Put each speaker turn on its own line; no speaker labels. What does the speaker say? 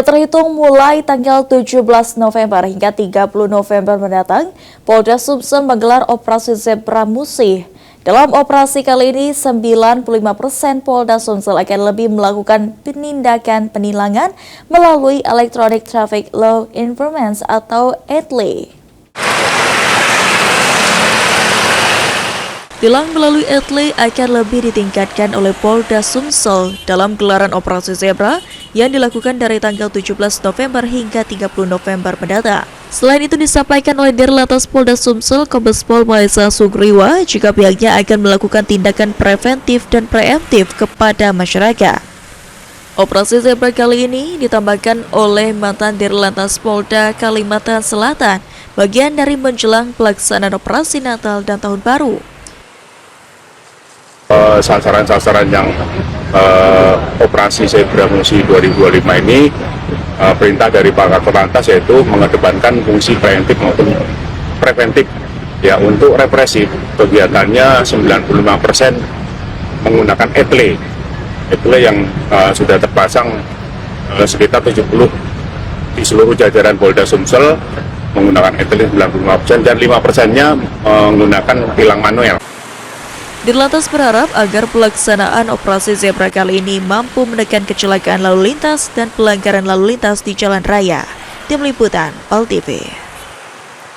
terhitung mulai tanggal 17 November hingga 30 November mendatang, Polda Sumsel menggelar operasi Zebra Musih. Dalam operasi kali ini, 95% Polda Sumsel akan lebih melakukan penindakan penilangan melalui Electronic Traffic Law Enforcement atau ETLE. Tilang melalui ETLE akan lebih ditingkatkan oleh Polda Sumsel dalam gelaran operasi Zebra yang dilakukan dari tanggal 17 November hingga 30 November mendatang. Selain itu disampaikan oleh Dirlantas Polda Sumsel Kombes Pol Maesa Sugriwa jika pihaknya akan melakukan tindakan preventif dan preemptif kepada masyarakat. Operasi Zebra kali ini ditambahkan oleh mantan Dirlantas Polda Kalimantan Selatan, bagian dari menjelang pelaksanaan operasi Natal dan Tahun Baru.
Sasaran-sasaran yang operasi Zebra Musih 2025 ini perintah dari Pak Kakor Lantas yaitu mengedepankan fungsi preventif maupun preventif ya. Untuk represif kegiatannya 95% menggunakan ETLE yang sudah terpasang sekitar 70 di seluruh jajaran Polda Sumsel menggunakan ETLE 95% dan 5%-nya menggunakan tilang manual.
Dirlantas berharap agar pelaksanaan operasi Zebra kali ini mampu menekan kecelakaan lalu lintas dan pelanggaran lalu lintas di jalan raya. Tim Liputan, PAL TV.